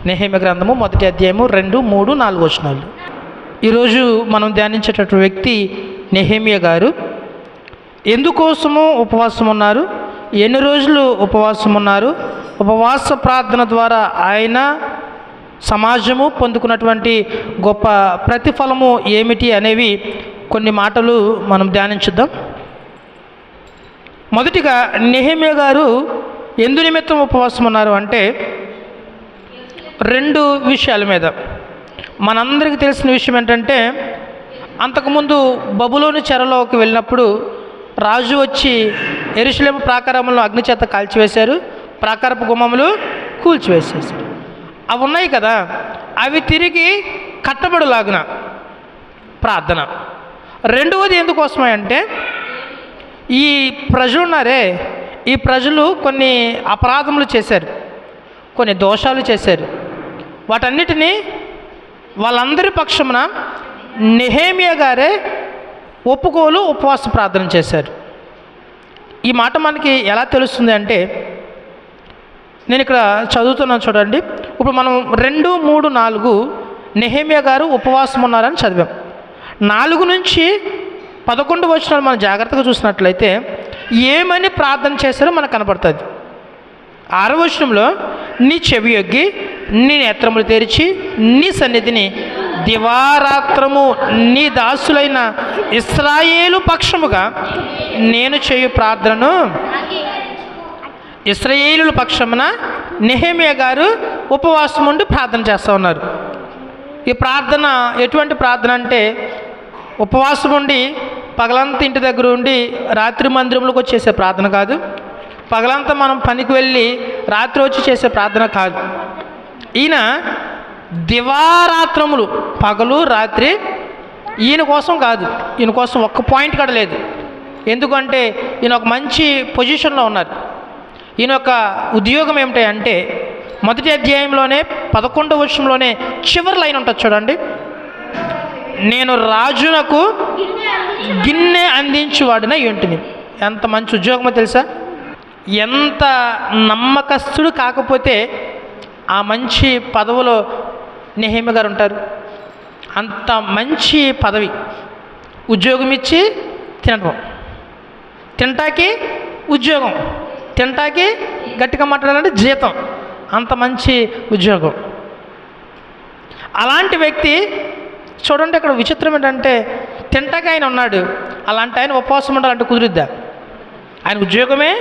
నెహెమ్యా గ్రంథము 1వ అధ్యాయము 2, 3, 4 వచనాలు. ఈరోజు మనం ధ్యానించేటటువంటి వ్యక్తి నెహెమ్యా గారు. ఎందుకోసము ఉపవాసం ఉన్నారు, ఎన్ని రోజులు ఉపవాసం ఉన్నారు, ఉపవాస ప్రార్థన ద్వారా ఆయన సమాజము పొందుకున్నటువంటి గొప్ప ప్రతిఫలము ఏమిటి అనేవి కొన్ని మాటలు మనం ధ్యానించుద్దాం. మొదటిగా నెహెమ్యా గారు ఎందు నిమిత్తం ఉపవాసం ఉన్నారు అంటే 2 విషయాల మీద. మనందరికీ తెలిసిన విషయం ఏంటంటే, అంతకుముందు బబులోను చెరలోకి వెళ్ళినప్పుడు రాజు వచ్చి యెరూషలేము ప్రాకారములను అగ్నిచేత కాల్చివేశారు, ప్రాకారపు గుమ్మములు కూల్చివేసేసారు. అవి ఉన్నాయి కదా, అవి తిరిగి కట్టబడులాగున ప్రార్థన. రెండవది ఎందుకోసమే అంటే, ఈ ప్రజలు ఉన్నారే, ఈ ప్రజలు కొన్ని అపరాధములు చేశారు, కొన్ని దోషాలు చేశారు. వాటన్నిటినీ వాళ్ళందరి పక్షమున నెహెమ్యా గారే ఒప్పుకోలు ఉపవాస ప్రార్థన చేశారు. ఈ మాట మనకి ఎలా తెలుస్తుంది అంటే, నేను ఇక్కడ చదువుతున్నాను చూడండి. ఇప్పుడు మనం 2, 3, 4 నెహెమ్యా గారు ఉపవాసం ఉన్నారని చదివాం. 4 నుంచి 11 వచనాలు మనం జాగ్రత్తగా చూసినట్లయితే ఏమని ప్రార్థన చేశారో మనకు కనపడుతుంది. 6వ వచనంలో, నీ చెవి యొగ్గి నీ నేత్రములు తెరిచి నీ సన్నిధిని దివారాత్రము నీ దాసులైన ఇశ్రాయేలు పక్షముగా నేను చేయు ప్రార్థనను. ఇశ్రాయేలు పక్షమున నెహెమ్యా గారు ఉపవాసం ఉండి ప్రార్థన చేస్తూ ఉన్నారు. ఈ ప్రార్థన ఎటువంటి ప్రార్థన అంటే, ఉపవాసం ఉండి పగలంతా ఇంటి దగ్గర ఉండి రాత్రి మందిరంలోకి వచ్చి చేసే ప్రార్థన కాదు, పగలంతా మనం పనికి వెళ్ళి రాత్రి వచ్చి చేసే ప్రార్థన కాదు. ఈయన దివారాత్రములు, పగలు రాత్రి, ఈయన కోసం కాదు, ఈయన కోసం ఒక్క పాయింట్ కూడా లేదు. ఎందుకంటే ఈయన ఒక మంచి పొజిషన్లో ఉన్నారు. ఈయన యొక్క ఉద్యోగం ఏమిటి అంటే, 1వ అధ్యాయంలోనే 11వ వచనంలోనే చివరి లైన్ ఉంటుంది చూడండి, నేను రాజునకు గిన్నె అందించువాడిన ఏంటిని. ఎంత మంచి ఉద్యోగమో తెలుసా? ఎంత నమ్మకస్తుడు కాకపోతే ఆ మంచి పదవిలో నెహెమ్యా గారు ఉంటారు. అంత మంచి పదవి, ఉద్యోగం ఇచ్చి తినడం, తింటాకి ఉద్యోగం, తింటాకి గట్టిగా మాట్లాడాలంటే జీతం, అంత మంచి ఉద్యోగం. అలాంటి వ్యక్తి చూడండి, అక్కడ విచిత్రం ఏంటంటే, తింటాకి ఆయన ఉన్నాడు, అలాంటి ఆయన ఉపవాసం ఉండాలంటే కుదురుద్దా? ఆయన ఉద్యోగమే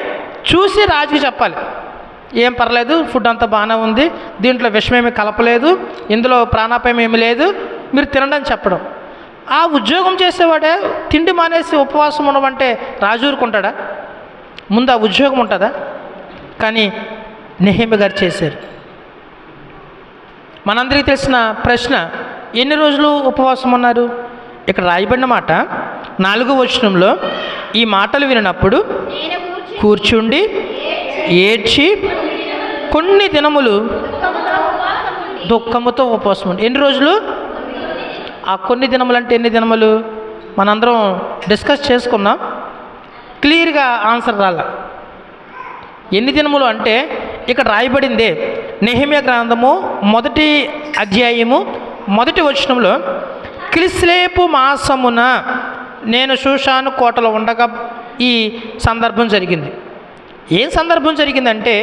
చూసి రాజుకి చెప్పాలి, ఏం పర్లేదు, ఫుడ్ అంతా బాగానే ఉంది, దీంట్లో విషమేమీ కలపలేదు, ఇందులో ప్రాణాపాయం ఏమీ లేదు, మీరు తినండి అని చెప్పడం. ఆ ఉద్యోగం చేసేవాడే తిండి మానేసి ఉపవాసం ఉండమంటే రాజు ఊరుకుంటాడా? ముందు ఆ ఉద్యోగం ఉంటుందా? కానీ నెహెమ్యా గారు చేశారు. మనందరికీ తెలిసిన ప్రశ్న, ఎన్ని రోజులు ఉపవాసం ఉన్నారు? ఇక్కడ రాయబడిన మాట 4వ వచనంలో, ఈ మాటలు వినినప్పుడు కూర్చుండి ఏడ్చి కొన్ని దినములు దుఃఖముతో ఉపవాసం ఉండి. ఎన్ని రోజులు? ఆ కొన్ని దినములు అంటే ఎన్ని దినములు? మనందరం డిస్కస్ చేసుకున్నాం, క్లియర్గా ఆన్సర్ రాలా. ఎన్ని దినములు అంటే ఇక్కడ రాయబడిందే నెహెమ్యా గ్రంథము 1వ అధ్యాయము 1వ వచనంలో, క్రిస్లేపు మాసమున నేను షూషాను కోటలో ఉండగా ఈ సందర్భం జరిగింది. ఏం సందర్భం జరిగిందంటే,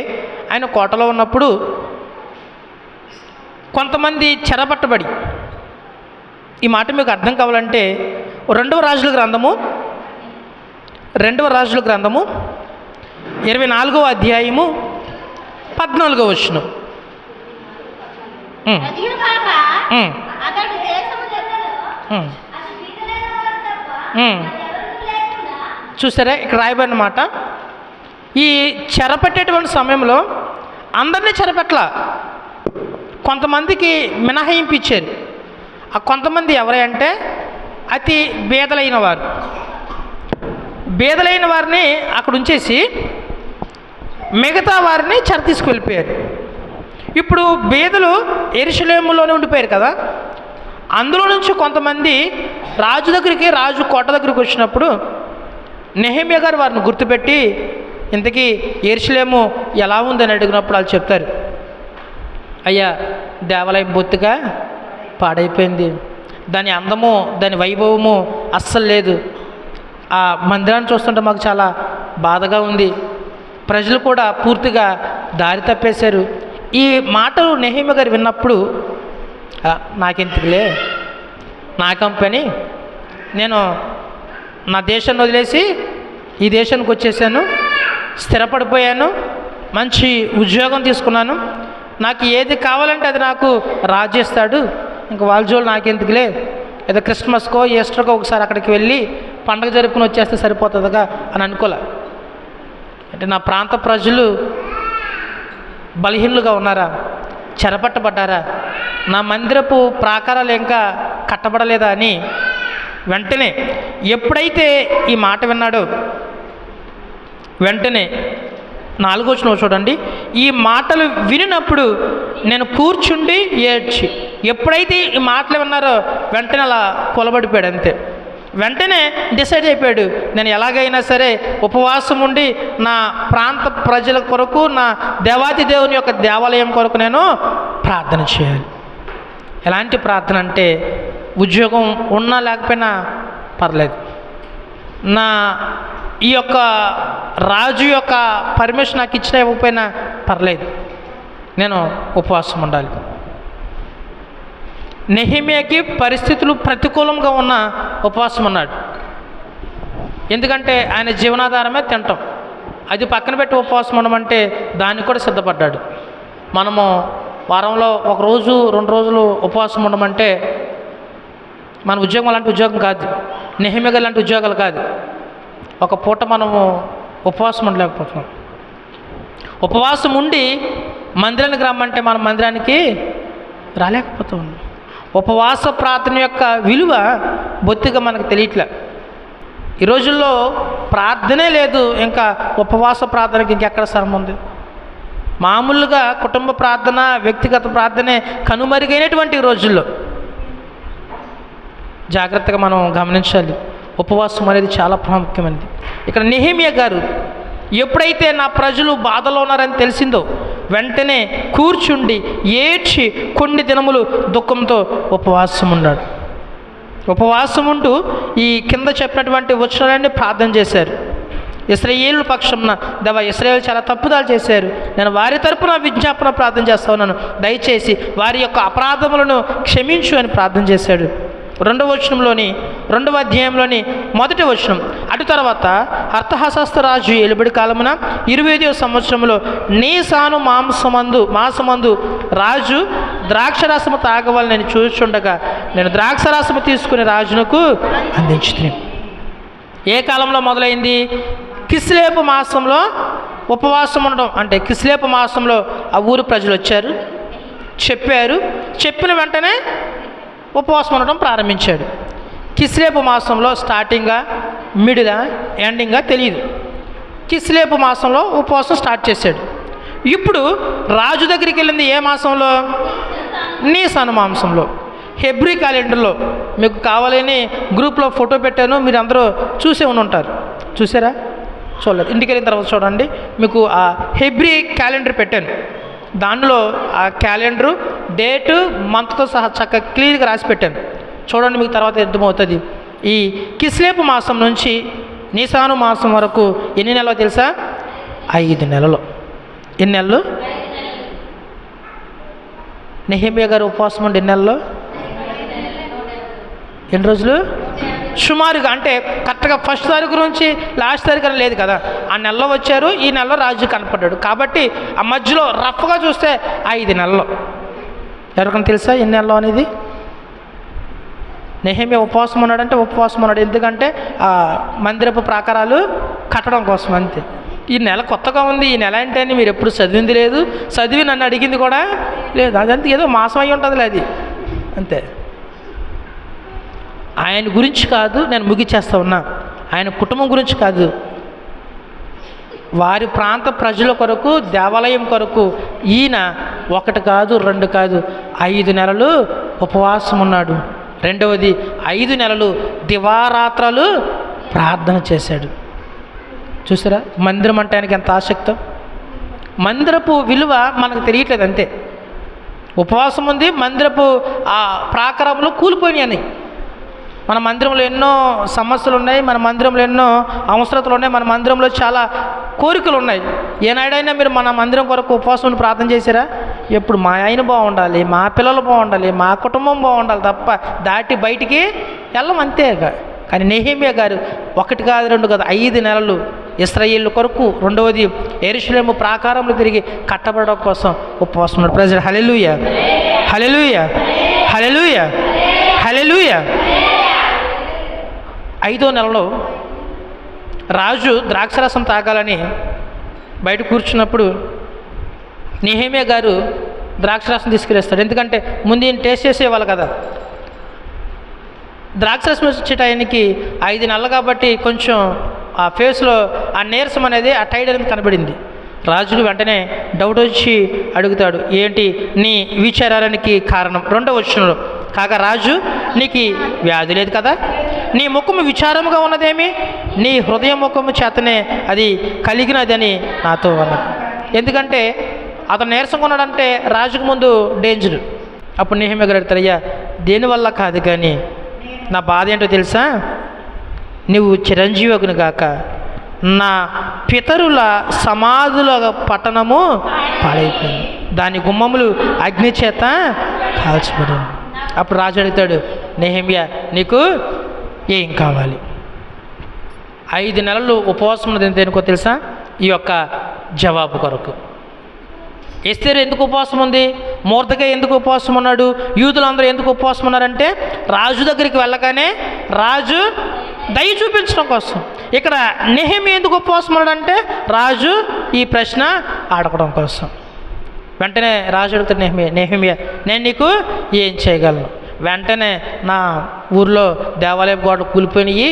ఆయన కోటలో ఉన్నప్పుడు కొంతమంది చెరపట్టబడి, ఈ మాట మీకు అర్థం కావాలంటే 2వ రాజుల గ్రంథము 24వ అధ్యాయము 14వ వచనం. చూసారా, ఇక్కడ రాయబడిన మాట, ఈ చెరపెట్టేటువంటి సమయంలో అందరినీ చెరపెట్టల, కొంతమందికి మినహాయింపు ఇచ్చారు. ఆ కొంతమంది ఎవరంటే అతి బేదలైన వారు. బేదలైన వారిని అక్కడ ఉంచేసి మిగతా వారిని చెర తీసుకువెళ్ళిపోయారు. ఇప్పుడు బేదలు యెరూషలేములోనే ఉండిపోయారు కదా, అందులో నుంచి కొంతమంది రాజు దగ్గరికి, రాజు కోట దగ్గరికి వచ్చినప్పుడు నెహెమ్యా గారు వారిని గుర్తుపెట్టి, ఇంతకీ యెరూషలేము ఎలా ఉందని అడిగినప్పుడు వాళ్ళు చెప్తారు, అయ్యా దేవాలయం బొత్తుగా పాడైపోయింది, దాని అందము దాని వైభవము అస్సలు లేదు, ఆ మందిరాన్ని చూస్తుంటే మాకు చాలా బాధగా ఉంది, ప్రజలు కూడా పూర్తిగా దారి తప్పేశారు. ఈ మాటలు నెహెమ్యా గారు విన్నప్పుడు నాకెందుకులే, నా కంపెనీ, నేను నా దేశాన్ని వదిలేసి ఈ దేశానికి వచ్చేసాను, స్థిరపడిపోయాను, మంచి ఉద్యోగం తీసుకున్నాను, నాకు ఏది కావాలంటే అది నాకు రాజేస్తాడు, ఇంక వాళ్ళ జోలు నాకెందుకులే, ఏదో క్రిస్మస్కో ఈస్టర్కో ఒకసారి అక్కడికి వెళ్ళి పండగ జరుపుకుని వచ్చేస్తే సరిపోతుందిగా అని అనుకోలే. అంటే నా ప్రాంత ప్రజలు బలహీనులుగా ఉన్నారా, చెరపట్టబడ్డారా, నా మందిరపు ప్రాకారాలు ఇంకా కట్టబడలేదా అని వెంటనే ఎప్పుడైతే ఈ మాట విన్నాడో వెంటనే 4వ వచనం చూడండి, ఈ మాటలు వినినప్పుడు నేను కూర్చుండి ఏడ్చి. ఎప్పుడైతే ఈ మాటలు విన్నారో వెంటనే అలా కొలబడిపోయాడు, అంతే. వెంటనే డిసైడ్ అయిపోయాడు, నేను ఎలాగైనా సరే ఉపవాసం ఉండి నా ప్రాంత ప్రజల కొరకు, నా దేవాది దేవుని యొక్క దేవాలయం కొరకు నేను ప్రార్థన చేయాలి. ఎలాంటి ప్రార్థన అంటే, ఉద్యోగం ఉన్నా లేకపోయినా పర్లేదు, నా ఈ యొక్క రాజు యొక్క పర్మిషన్ నాకు ఇచ్చినా ఇవ్వకపోయినా పర్లేదు, నేను ఉపవాసం ఉండాలి. నెహెమ్యాకి పరిస్థితులు ప్రతికూలంగా ఉన్న ఉపవాసం ఉన్నాడు. ఎందుకంటే ఆయన జీవనాధారమే తినటం, అది పక్కన పెట్టి ఉపవాసం ఉండమంటే దానికి కూడా సిద్ధపడ్డాడు. మనము వారంలో 1 రోజు 2 రోజులు ఉపవాసం ఉండమంటే మన ఉద్యోగం అలాంటి ఉద్యోగం కాదు, నెహెమ్యా లాంటి ఉద్యోగాలు కాదు. ఒక పూట మనము ఉపవాసం ఉండలేకపోతున్నాం. ఉపవాసం ఉండి మందిరానికి రమ్మంటే మన మందిరానికి రాలేకపోతాం. ఉపవాస ప్రార్థన యొక్క విలువ బొత్తిగా మనకు తెలియట్లే. ఈ రోజుల్లో ప్రార్థనే లేదు, ఇంకా ఉపవాస ప్రార్థనకి ఇంకెక్కడ స్థలం ఉంది? మామూలుగా కుటుంబ ప్రార్థన, వ్యక్తిగత ప్రార్థనే కనుమరుగైనటువంటి ఈ రోజుల్లో జాగ్రత్తగా మనం గమనించాలి. ఉపవాసం అనేది చాలా ప్రాముఖ్యమైనది. ఇక్కడ నెహెమ్యా గారు ఎప్పుడైతే నా ప్రజలు బాధలో ఉన్నారని తెలిసిందో వెంటనే కూర్చుండి ఏడ్చి కొన్ని దినములు దుఃఖంతో ఉపవాసం ఉన్నాడు. ఉపవాసం ఉంటూ ఈ కింద చెప్పినటువంటి వచనాలన్నీ ప్రార్థన చేశారు. ఇశ్రాయేలు పక్షంన దేవా, ఇశ్రాయేలు చాలా తప్పుదాలు చేశారు, నేను వారి తరపున విజ్ఞాపన ప్రార్థన చేస్తా ఉన్నాను, దయచేసి వారి యొక్క అపరాధములను క్షమించు అని ప్రార్థన చేశాడు. 2వ వచనంలోని 2వ అధ్యాయంలోని 1వ వచనం, అటు తర్వాత అర్థహశాస్త్ర రాజు ఏలుబడి కాలమున 25వ సంవత్సరంలో నీసాను మాసమందు రాజు ద్రాక్షరసము తాగవాలని చూచుండగా నేను ద్రాక్షరసము తీసుకుని రాజునకు అందించుతున్నాను. ఏ కాలంలో మొదలైంది? కిస్లేపు మాసంలో ఉపవాసం ఉండడం. అంటే కిస్లేపు మాసంలో ఆ ఊరు ప్రజలు వచ్చారు, చెప్పారు, చెప్పిన వెంటనే ఉపవాసం ఉండడం ప్రారంభించాడు. కిస్లేపు మాసంలో స్టార్టింగా, మిడిలా, ఎండింగా తెలియదు. కిస్లేపు మాసంలో ఉపవాసం స్టార్ట్ చేశాడు. ఇప్పుడు రాజు దగ్గరికి వెళ్ళింది ఏ మాసంలో? నీసాను మాసంలో. హెబ్రీ క్యాలెండర్లో మీకు కావాలని గ్రూప్లో ఫోటో పెట్టాను, మీరు అందరూ చూసే ఉంటారు. చూసారా? చూడలేదు. ఇంటికి వెళ్ళిన తర్వాత చూడండి, మీకు ఆ హెబ్రీ క్యాలెండర్ పెట్టాను. దానిలో ఆ క్యాలెండరు డేటు మంత్తో సహా చక్కగా క్లియర్గా రాసి పెట్టాను. చూడండి, మీకు తర్వాత అర్థమవుతుంది. ఈ కిస్లేపు మాసం నుంచి నీసాను మాసం వరకు ఎన్ని నెలలో తెలుసా? 5 నెలలు. ఎన్ని నెలలు? నెహెమ్యా గారు ఉపవాసం ఉండి ఎన్ని నెలలు? ఎన్ని రోజులు? సుమారుగా, అంటే కరెక్ట్గా ఫస్ట్ తారీఖు నుంచి లాస్ట్ తారీఖు అని లేదు కదా, ఆ నెలలో వచ్చారు, ఈ నెలలో రాజు కనపడ్డాడు. కాబట్టి ఆ మధ్యలో రఫ్గా చూస్తే 5 నెలలు. ఎవరికైనా తెలుసా ఎన్ని నెలలో అనేది? నెహెమ్యా ఉపవాసం ఉన్నాడంటే ఉపవాసం ఉన్నాడు, ఎందుకంటే ఆ మందిరపు ప్రాకారాలు కట్టడం కోసం, అంతే. ఈ నెల కొత్తగా ఉంది, ఈ నెల అంటే అని మీరు ఎప్పుడు చదివింది లేదు, చదివి నన్ను అడిగింది కూడా లేదు. అదంతా ఏదో మాసం అయి ఉంటుందిలే, అది అంతే. ఆయన గురించి కాదు నేను ముగిచేస్తా ఉన్నా, ఆయన కుటుంబం గురించి కాదు, వారి ప్రాంత ప్రజల కొరకు, దేవాలయం కొరకు ఈయన 1 కాదు 2 కాదు 5 నెలలు ఉపవాసం ఉన్నాడు. రెండవది 5 నెలలు దివారాత్రాలు ప్రార్థన చేశాడు. చూసారా మందిరం అంటే ఆయనకి ఎంత ఆసక్తో? మందిరపు విలువ మనకు తెలియట్లేదు, అంతే. ఉపవాసం ఉంది, మందిరపు ఆ ప్రాకారంలో కూలిపోయినాయని. మన మందిరంలో ఎన్నో సమస్యలు ఉన్నాయి, మన మందిరంలో ఎన్నో అవసరతలు ఉన్నాయి, మన మందిరంలో చాలా కోరికలు ఉన్నాయి. ఏనాడైనా మీరు మన మందిరం కొరకు ఉపవాసం ప్రార్థన చేశారా? ఎప్పుడు మా ఆయన బాగుండాలి, మా పిల్లలు బాగుండాలి, మా కుటుంబం బాగుండాలి తప్ప దాటి బయటికి వెళ్ళం, అంతేగా. కానీ నెహెమ్యా గారు 1 కాదు 2 కాదు 5 నెలలు ఇశ్రాయేలు కొరకు, రెండవది యెరూషలేము ప్రాకారంలో తిరిగి కట్టబడడం కోసం ఉపవాసం ఉన్నాడు. ప్రెజర్ హల్లెలూయా, హల్లెలూయా, హల్లెలూయా, హల్లెలూయా. 5వ నెలలో రాజు ద్రాక్షరసం తాగాలని బయట కూర్చున్నప్పుడు నెహెమ్యా గారు ద్రాక్షరసం తీసుకెళ్ళేస్తాడు. ఎందుకంటే ముందు ఈయన టేస్ట్ చేసేవాళ్ళు కదా. ద్రాక్షరసం వచ్చే టైంకి 5 నెలలు కాబట్టి కొంచెం ఆ ఫేస్లో ఆ నీరసం అనేది, ఆ టైడ్ అనేది కనబడింది. రాజుకు వెంటనే డౌట్ వచ్చి అడుగుతాడు, ఏంటి నీ విచారానికి కారణం? 2వ వచనంలో, కాగా రాజు, నీకు వ్యాధి లేదు కదా, నీ ముఖము విచారముగా ఉన్నదేమి, నీ హృదయ ముఖము చేతనే అది కలిగినదని నాతో అన్నది. ఎందుకంటే అతను నీరసంగా ఉన్నాడంటే రాజుకు ముందు డేంజర్. అప్పుడు నెహెమ్యా గారు అడుగుతారు, అయ్యా దేనివల్ల కాదు కానీ నా బాధ ఏంటో తెలుసా, నువ్వు చిరంజీవకుని గాక, నా పితరుల సమాధుల పట్టణము పాడైపోయింది, దాని గుమ్మములు అగ్ని చేత కాల్చబడింది. అప్పుడు రాజు అడుగుతాడు, నెహెమ్యా నీకు ఏం కావాలి? 5 నెలలు ఉపవాసం ఉన్నది దేనికో తెలుసా? ఈ యొక్క జవాబు కొరకు. ఎస్తేరు ఎందుకు ఉపవాసం ఉంది? మొర్దెకై ఎందుకు ఉపవాసం ఉన్నాడు? యూదులందరూ ఎందుకు ఉపవాసం ఉన్నారంటే రాజు దగ్గరికి వెళ్ళగానే రాజు దయ చూపించడం కోసం. ఇక్కడ నెహెమ్యా ఎందుకు ఉపవాసం ఉన్నాడంటే రాజు ఈ ప్రశ్న అడగడం కోసం. వెంటనే రాజు అడుగుతాడు, నెహెమ్యా నేను నీకు ఏం చేయగలను? వెంటనే నా ఊర్లో దేవాలయ గోడలు కూలిపోయినాయి,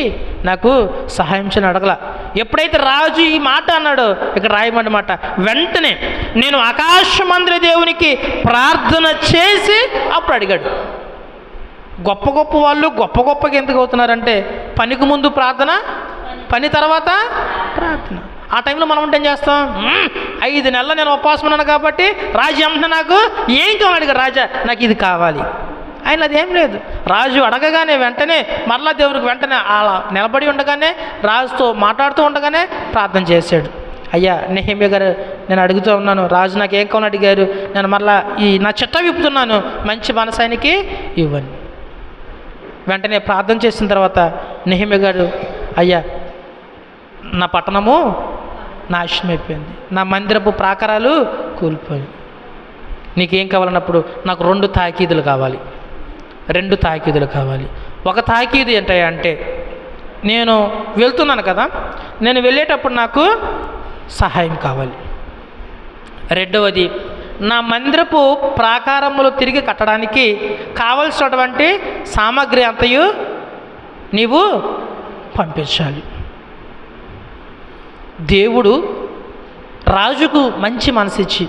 నాకు సహాయం చేయని అడగల. ఎప్పుడైతే రాజు ఈ మాట అన్నాడో, ఇక్కడ రాయమన్నమాట, వెంటనే నేను ఆకాశమందిర దేవునికి ప్రార్థన చేసి అప్పుడు అడిగాడు. గొప్ప గొప్ప వాళ్ళు గొప్పగా ఎందుకు అవుతున్నారంటే పనికి ముందు ప్రార్థన, పని తర్వాత ప్రార్థన. ఆ టైంలో మనం ఉంటే ఏం చేస్తాం? 5 నెలలు నేను ఉపవాసం ఉన్నాను కాబట్టి రాజు ఏమంటున్నా నాకు ఏం కావాలి? అడిగాడు, రాజా నాకు ఇది కావాలి. ఆయన అదేం లేదు. రాజు అడగగానే వెంటనే మరలా దేవుడికి వెంటనే అలా నిలబడి ఉండగానే రాజుతో మాట్లాడుతూ ఉండగానే ప్రార్థన చేశాడు. అయ్యా నెహెమ్యా గారు, నేను అడుగుతూ ఉన్నాను, రాజు నాకు ఏం కావాలని అడిగారు, నేను మరలా ఈ నా చిట్ట విప్పుతున్నాను, మంచి మనసానికి ఇవ్వండి. వెంటనే ప్రార్థన చేసిన తర్వాత నెహెమ్యా గారు, అయ్యా నా పట్టణము నాశనం అయిపోయింది, నా మందిరపు ప్రాకారాలు కూలిపోయి, నీకేం కావాలన్నప్పుడు నాకు 2 తాకీదులు కావాలి. 2 తాకీదులు కావాలి. ఒక తాకీదు ఏంటంటే నేను వెళ్తున్నాను కదా, నేను వెళ్ళేటప్పుడు నాకు సహాయం కావాలి. రెండవది, నా మందిరపు ప్రాకారములు తిరిగి కట్టడానికి కావలసినటువంటి సామాగ్రి అంతయు నీవు పంపించాలి. దేవుడు రాజుకు మంచి మనసిచ్చి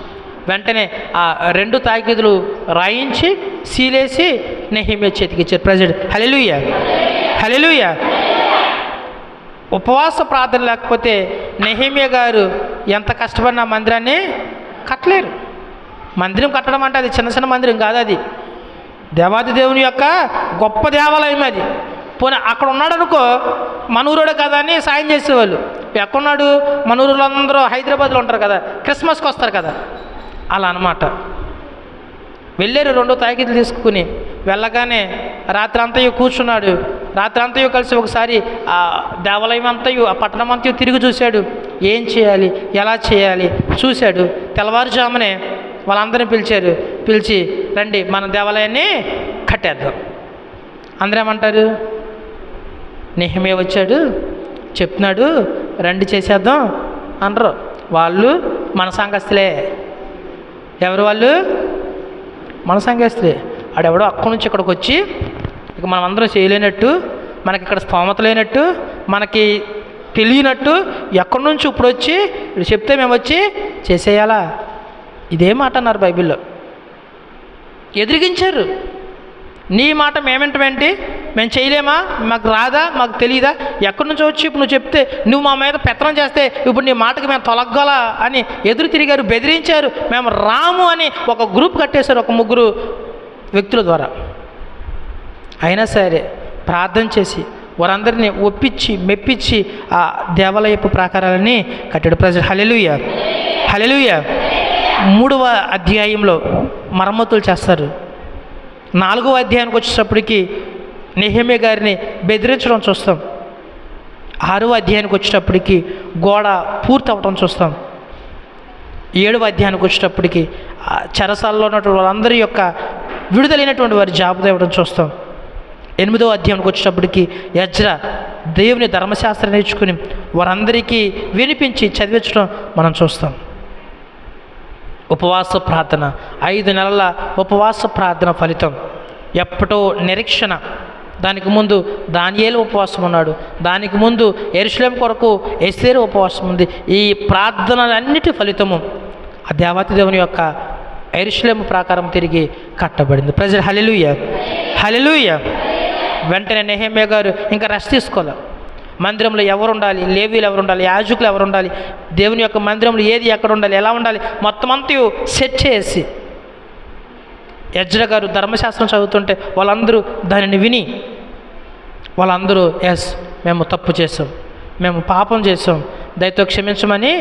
వెంటనే ఆ 2 తాకీదులు రాయించి సీలేసి నెహెమ్యా చేతికి ఇచ్చారు. ప్రెసిడెంట్ హల్లెలూయా, హల్లెలూయా. ఉపవాస ప్రార్థన లేకపోతే నెహెమ్యా గారు ఎంత కష్టపడిన మందిరాన్ని కట్టలేరు. మందిరం కట్టడం అంటే అది చిన్న మందిరం కాదు, అది దేవాది దేవుని యొక్క గొప్ప దేవాలయం. అది పోనీ అక్కడ ఉన్నాడు అనుకో, మనూరుడే కదా అని సాయం చేసేవాళ్ళు. ఎక్కడున్నాడు? మనూరులో అందరూ హైదరాబాద్లో ఉంటారు కదా, క్రిస్మస్కి వస్తారు కదా, అలా అన్నమాట. వెళ్ళారు 2 తాకీదులు తీసుకుని. వెళ్ళగానే రాత్రి అంతయు కూర్చున్నాడు. రాత్రి అంతయు కలిసి ఒకసారి ఆ దేవాలయం అంతయు, ఆ పట్టణం అంతయు తిరిగి చూశాడు. ఏం చేయాలి, ఎలా చేయాలి చూశాడు. తెల్లవారుజామునే వాళ్ళందరినీ పిలిచారు. పిలిచి రండి మన దేవాలయాన్ని కట్టేద్దాం. అందరూ ఏమంటారు? నెహెమ్యా వచ్చాడు చెప్తున్నాడు రండి చేసేద్దాం అనరు. వాళ్ళు మన సంఘస్థులే. ఎవరు వాళ్ళు? మన సంఘస్థులే. ఆడెవడో అక్కడి నుంచి ఇక్కడికి వచ్చి ఇక మనం అందరం చేయలేనట్టు, మనకి ఇక్కడ స్తోమత లేనట్టు, మనకి తెలియనట్టు ఎక్కడి నుంచి ఇప్పుడు వచ్చి చెప్తే మేము వచ్చి చేసేయాలా? ఇదే మాట అన్నారు బైబిల్లో. ఎదిరిగించారు. నీ మాట మేమేంటమేంటి, మేము చేయలేమా, మాకు రాదా, మాకు తెలియదా, ఎక్కడి నుంచో వచ్చి ఇప్పుడు నువ్వు చెప్తే నువ్వు మా మీద పెత్తనం చేస్తే ఇప్పుడు నీ మాటకి మేము తొలగలా అని ఎదురు తిరిగారు, బెదిరించారు. మేము రాము అని ఒక గ్రూప్ కట్టేశారు, ఒక 3 వ్యక్తుల ద్వారా. అయినా సరే ప్రార్థన చేసి వారందరినీ ఒప్పించి మెప్పించి ఆ దేవాలయపు ప్రాకారాలని కట్టాడు. ప్రజలు హల్లెలూయా, హల్లెలూయా. 3వ అధ్యాయంలో మరమ్మతులు చేస్తారు. 4వ అధ్యాయానికి వచ్చేటప్పటికి నెహెమ్యా గారిని బెదిరించడం చూస్తాం. 6వ అధ్యాయానికి వచ్చేటప్పటికి గోడ పూర్తి అవ్వడం చూస్తాం. 7వ అధ్యాయానికి వచ్చేటప్పటికి చెరసాలలో ఉన్నటువంటి వాళ్ళందరి యొక్క విడుదలైనటువంటి వారి జాబు ఇవ్వడం చూస్తాం. 8వ అధ్యాయానికి వచ్చేటప్పటికి ఎజ్రా దేవుని ధర్మశాస్త్రం నేర్చుకుని వారందరికీ వినిపించి చదివించడం మనం చూస్తాం. ఉపవాస ప్రార్థన, 5 నెలల ఉపవాస ప్రార్థన ఫలితం ఎప్పటో నిరీక్షణ. దానికి ముందు దానియేలు ఉపవాసం ఉన్నాడు, దానికి ముందు యెరూషలేము కొరకు ఎస్తేరు ఉపవాసం ఉంది. ఈ ప్రార్థనలన్నిటి ఫలితము ఆ దేవాతి దేవుని యొక్క యెరూషలేము ప్రాకారం తిరిగి కట్టబడింది. ప్రజలు హల్లెలూయా, హల్లెలూయా. వెంటనే నెహెమ్యా గారు ఇంకా రెస్ట్ తీసుకోవాలి. మందిరంలో ఎవరు ఉండాలి, లేవీలు ఎవరు ఉండాలి, యాజకులు ఎవరు ఉండాలి, దేవుని యొక్క మందిరంలో ఏది ఎక్కడ ఉండాలి, ఎలా ఉండాలి, మొత్తం అంతా సెట్ చేసి ఎజ్రా గారు ధర్మశాస్త్రం చదువుతుంటే వాళ్ళందరూ దానిని విని వాళ్ళందరూ ఎస్ మేము తప్పు చేసాం, మేము పాపం చేసాం, దయతో క్షమించమని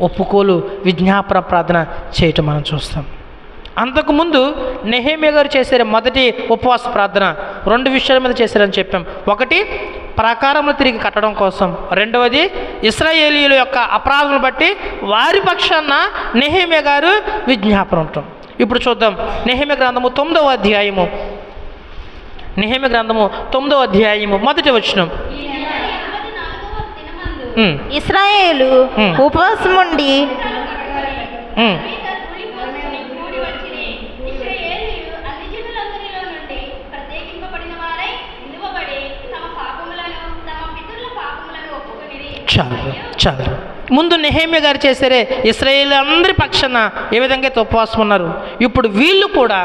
ఒప్పుకోలు విజ్ఞాపన ప్రార్థన చేయటం మనం చూస్తాం. అంతకుముందు నెహెమ్యా గారు చేసే మొదటి ఉపవాస ప్రార్థన 2 విషయాల మీద చేశారని చెప్పాం. ఒకటి ప్రాకారములు తిరిగి కట్టడం కోసం, రెండవది ఇశ్రాయేలీయుల యొక్క అపరాధములు బట్టి వారి పక్షాన నెహెమ్యా గారు విజ్ఞాపన ఉంటాం. ఇప్పుడు చూద్దాం నెహెమ్యా గ్రంథము 9వ అధ్యాయము. నెహెమ్యా గ్రంథము 9వ అధ్యాయము మొదటి వచనం. ఇశ్రాయేలు ఉపవాసం ఉండి చాలు. ముందు నెహెమ్యా గారు చేశారే ఇశ్రాయేలు అందరి పక్షాన ఏ విధంగా అయితే ఉపవాసం ఉన్నారు, ఇప్పుడు వీళ్ళు కూడా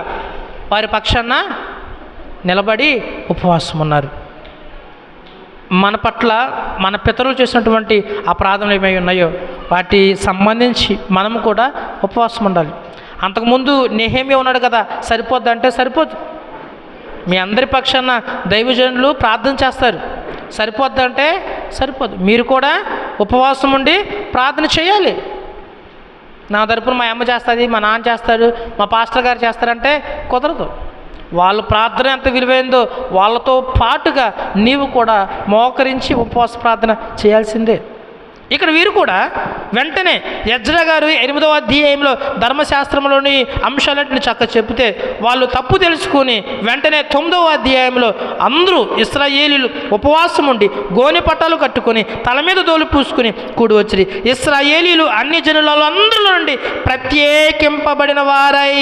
వారి పక్షాన నిలబడి ఉపవాసం ఉన్నారు. మన పట్ల మన పితరులు చేసినటువంటి అపరాధములు ఏమై ఉన్నాయో వాటి సంబంధించి మనము కూడా ఉపవాసం ఉండాలి. అంతకుముందు నెహెమ్యా ఉన్నాడు కదా, సరిపోద్ది అంటే సరిపోదు. మీ అందరి పక్షాన దైవజనులు ప్రార్థన చేస్తారు, సరిపోద్దంటే సరిపోదు. మీరు కూడా ఉపవాసం ఉండి ప్రార్థన చేయాలి. నా తరపున మా అమ్మ చేస్తుంది, మా నాన్న చేస్తాడు, మా పాస్టర్ గారు చేస్తారంటే కుదరదు. వాళ్ళ ప్రార్థన ఎంత విలువైందో వాళ్ళతో పాటుగా నీవు కూడా మోకరించి ఉపవాస ప్రార్థన చేయాల్సిందే. ఇక్కడ వీరు కూడా వెంటనే ఎజ్రా గారు 8వ అధ్యాయంలో ధర్మశాస్త్రంలోని అంశాలన్నింటిని చక్కగా చెప్తే వాళ్ళు తప్పు తెలుసుకుని వెంటనే 9వ అధ్యాయంలో అందరూ ఇశ్రాయేలీలు ఉపవాసం ఉండి గోనె పట్టాలు కట్టుకొని తల మీద దోలు పూసుకుని కూడి వచ్చి ఇశ్రాయేలీలు అన్ని జనులలో అందరిలో నుండి ప్రత్యేకింపబడిన వారై.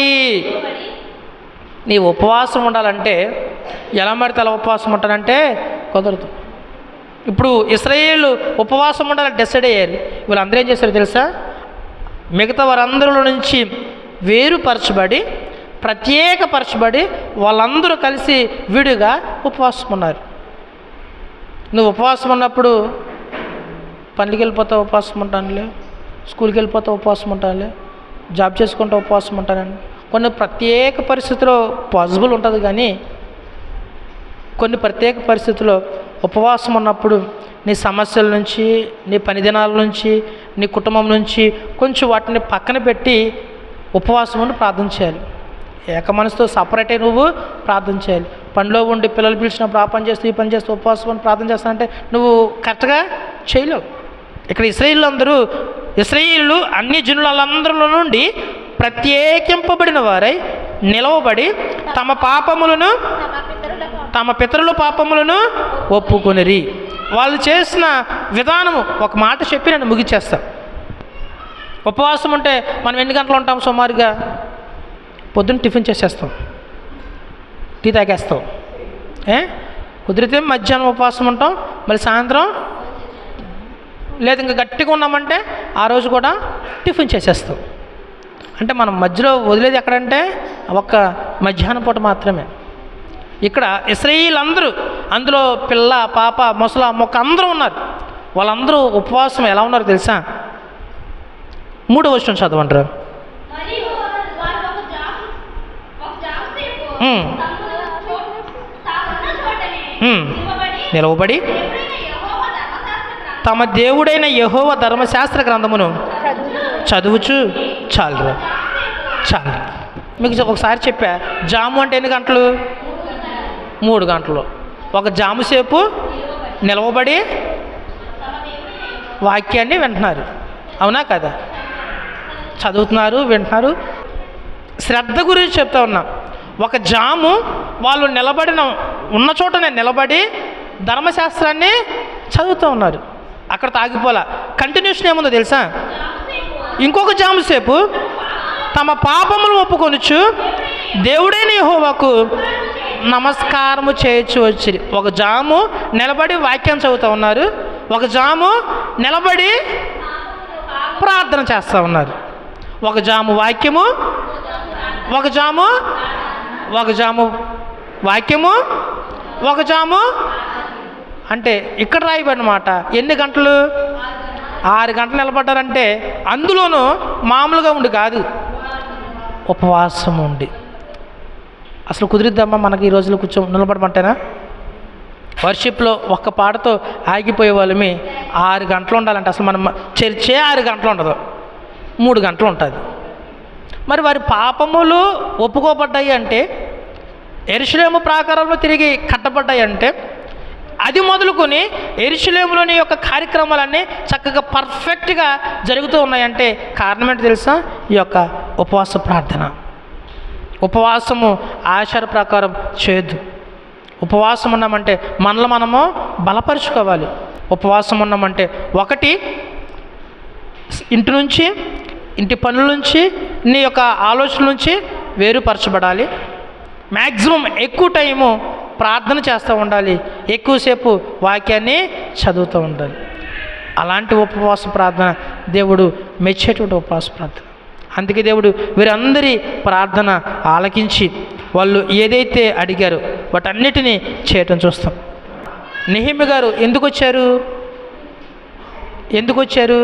నీ ఉపవాసం ఉండాలంటే ఎలా పడితే అలా ఉపవాసం ఉంటానంటే కుదరదు. ఇప్పుడు ఇశ్రాయేలు ఉపవాసం ఉండాలని డిసైడ్ అయ్యారు. వీళ్ళందరూ ఏం చేశారు తెలుసా, మిగతా వారందరిలో నుంచి వేరుపరచబడి ప్రత్యేకపరచబడి వాళ్ళందరూ కలిసి విడిగా ఉపవాసం ఉన్నారు. నువ్వు ఉపవాసం ఉన్నప్పుడు పనికి వెళ్ళిపోతావు ఉపవాసం ఉంటానులే, స్కూల్కి వెళ్ళిపోతావు ఉపవాసం ఉంటానులే, జాబ్ చేసుకుంటూ ఉపవాసం ఉంటానని కొన్ని ప్రత్యేక పరిస్థితుల్లో పాసిబుల్ ఉంటుంది. కానీ కొన్ని ప్రత్యేక పరిస్థితుల్లో ఉపవాసం ఉన్నప్పుడు నీ సమస్యల నుంచి, నీ పని దినాల నుంచి, నీ కుటుంబం నుంచి కొంచెం వాటిని పక్కన పెట్టి ఉపవాసం ఉండి ప్రార్థన చేయాలి. ఏక మనసుతో సపరేట్ అయి నువ్వు ప్రార్థన చేయాలి. పనిలో ఉండి పిల్లలు పిలిచినప్పుడు ఆ పని చేస్తూ ఈ పని చేస్తూ ఉపవాసం ఉండి ప్రార్థన చేస్తానంటే నువ్వు కరెక్ట్గా చేయలేవు. ఇక్కడ ఇశ్రాయేలు అన్ని జనులందరిలో నుండి ప్రత్యేకింపబడిన వారై నిలవబడి తమ పితరుల పాపములను ఒప్పుకొనిరి. వాళ్ళు చేసిన విధానము ఒక మాట చెప్పి నేను ముగిచేస్తా. ఉపవాసం ఉంటే మనం ఎన్ని గంటలు ఉంటాం సుమారుగా? పొద్దున్న టిఫిన్ చేసేస్తాం, టీ తాగేస్తాం, కుదిరితే మధ్యాహ్నం ఉపవాసం ఉంటాం, మళ్ళీ సాయంత్రం లేదు ఇంకా గట్టిగా ఉన్నామంటే ఆ రోజు కూడా టిఫిన్ చేసేస్తాం. అంటే మనం మధ్యలో వదిలేది ఎక్కడంటే ఒక్క మధ్యాహ్నం పూట మాత్రమే. ఇక్కడ ఇశ్రాయేలు అందరూ, అందులో పిల్ల పాప ముసల మొక్క అందరూ ఉన్నారు. వాళ్ళందరూ ఉపవాసం ఎలా ఉన్నారో తెలుసా? 3వ వచనం చదవంటారు. నిలవబడి తమ దేవుడైన యెహోవా ధర్మశాస్త్ర గ్రంథమును చదువుచు చాలు. మీకు ఒకసారి చెప్పా, జాము అంటే ఎన్ని గంటలు? 3 గంటలు. ఒక జాము సేపు నిలవబడి వాక్యాన్ని వింటున్నారు, అవునా కదా? చదువుతున్నారు, వింటున్నారు. శ్రద్ధ గురించి చెప్తా ఉన్నా. ఒక జాము వాళ్ళు ఉన్న చోటనే నిలబడి ధర్మశాస్త్రాన్ని చదువుతూ ఉన్నారు. అక్కడ తాగిపోలా. కంటిన్యూషన్ ఏముందో తెలుసా? ఇంకొక జాము సేపు తమ పాపములు ఒప్పుకొనుచు దేవుడైన యెహోవాకు నమస్కారము చేయొచ్చు వచ్చి. ఒక జాము నిలబడి వాక్యం చదువుతూ ఉన్నారు, ఒక జాము నిలబడి ప్రార్థన చేస్తూ ఉన్నారు. ఒక జాము వాక్యము, ఒక జాము వాక్యము, ఒక జాము అంటే ఇక్కడ రాయబడిన మాట. ఎన్ని గంటలు? 6 గంటలు నిలబడ్డారంటే అందులోనూ మామూలుగా ఉండి కాదు, ఉపవాసం ఉండి. అసలు కుదిరిద్దామా మనకి ఈ రోజులో నిలబడమంటేనా? వర్షిప్లో ఒక్క పాటతో ఆగిపోయే వాళ్ళమి 6 గంటలు ఉండాలంటే అసలు మనం చర్చే 6 గంటలు ఉండదు, 3 గంటలు ఉంటుంది. మరి వారి పాపములు ఒప్పుకోబడ్డాయి అంటే, యెరూషలేము ప్రాకారంలో తిరిగి కట్టబడ్డాయి అంటే, అది మొదలుకొని యెరూషలేములోని యొక్క కార్యక్రమాలన్నీ చక్కగా పర్ఫెక్ట్గా జరుగుతూ ఉన్నాయంటే కారణం ఏంటి తెలుసా? ఈ యొక్క ఉపవాస ప్రార్థన. ఉపవాసము ఆచార ప్రకారం చేయొద్దు. ఉపవాసం ఉన్నామంటే మనల్ని మనము బలపరుచుకోవాలి. ఉపవాసం ఉన్నామంటే ఒకటి, ఇంటి నుంచి, ఇంటి పనుల నుంచి, నీ యొక్క ఆలోచనల నుంచి వేరుపరచబడాలి. మ్యాక్సిమం ఎక్కువ టైము ప్రార్థన చేస్తూ ఉండాలి, ఎక్కువసేపు వాక్యాన్ని చదువుతూ ఉండాలి. అలాంటి ఉపవాస ప్రార్థన దేవుడు మెచ్చేటువంటి ఉపవాస ప్రార్థన. అందుకే దేవుడు వీరందరి ప్రార్థన ఆలకించి వాళ్ళు ఏదైతే అడిగారో వాటన్నిటినీ చేయటం చూస్తాం. నెహెమ్యా గారు ఎందుకు వచ్చారు?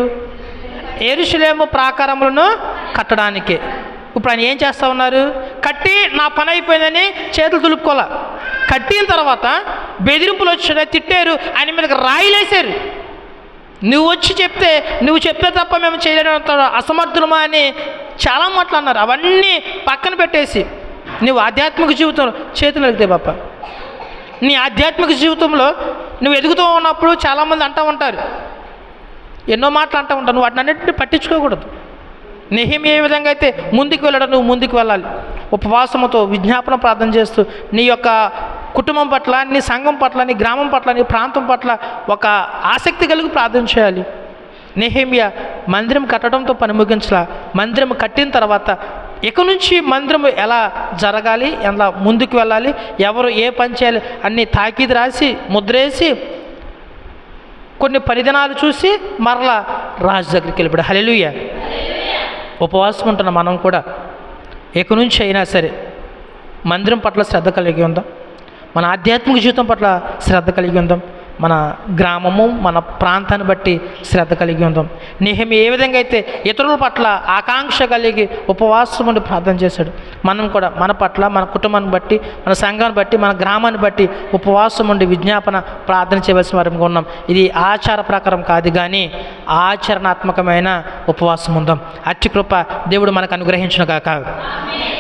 యెరూషలేము ప్రాకారములను కట్టడానికే. ఇప్పుడు ఆయన ఏం చేస్తూ ఉన్నారు? కట్టి నా పని అయిపోయిందని చేతులు తులుపుకోలే. కట్టిన తర్వాత బెదిరింపులు వచ్చారు, తిట్టారు, ఆయన మీదకి రాయిలేశారు. నువ్వు వచ్చి చెప్తే, నువ్వు చెప్తే తప్ప మేము చేయలేనంత అసమర్థులమా అని చాలా మాట్లాడినారు. అవన్నీ పక్కన పెట్టేసి నువ్వు ఆధ్యాత్మిక జీవితంలో చేతులు ఎదిగితే పాప, నీ ఆధ్యాత్మిక జీవితంలో నువ్వు ఎదుగుతూ ఉన్నప్పుడు చాలామంది అంటూ ఉంటారు, ఎన్నో మాటలు అంటూ ఉంటావు. నువ్వు వాటిని అన్నింటినీ పట్టించుకోకూడదు. నెహెమ్యా ఏ విధంగా అయితే ముందుకు వెళ్ళడం, నువ్వు ముందుకు వెళ్ళాలి. ఉపవాసముతో విజ్ఞాపన ప్రార్థన చేస్తూ నీ యొక్క కుటుంబం పట్ల, నీ సంఘం పట్ల, నీ గ్రామం పట్ల, నీ ప్రాంతం పట్ల ఒక ఆసక్తి కలిగి ప్రార్థన చేయాలి. నెహెమ్యా మందిరం కట్టడంతో పని ముగించలా. మందిరం కట్టిన తర్వాత ఇక నుంచి మందిరం ఎలా జరగాలి, ఎలా ముందుకు వెళ్ళాలి, ఎవరు ఏ పని చేయాలి అన్నీ తాకీదు రాసి ముద్రేసి కొన్ని పరిదినాలు చూసి మరలా రాజు దగ్గరికి వెళ్ళిపోయాడు. హల్లెలూయా. ఉపవాసం ఉంటున్న మనం కూడా ఇక నుంచి అయినా సరే మందిరం పట్ల శ్రద్ధ కలిగి ఉందాం, మన ఆధ్యాత్మిక జీవితం పట్ల శ్రద్ధ కలిగి ఉందాం, మన గ్రామము, మన ప్రాంతాన్ని బట్టి శ్రద్ధ కలిగి ఉందాం. నెహెమ్యా ఏ విధంగా అయితే ఇతరుల పట్ల ఆకాంక్ష కలిగి ఉపవాసం ఉండి ప్రార్థన చేశాడు, మనం కూడా మన పట్ల, మన కుటుంబాన్ని బట్టి, మన సంఘాన్ని బట్టి, మన గ్రామాన్ని బట్టి ఉపవాసం ఉండి విజ్ఞాపన ప్రార్థన చేయవలసిన వారంగా ఉన్నాం. ఇది ఆచార ప్రకారం కాదు, కానీ ఆచరణాత్మకమైన ఉపవాసం ఉందాం. అట్టి కృప దేవుడు మనకు అనుగ్రహించును గాక.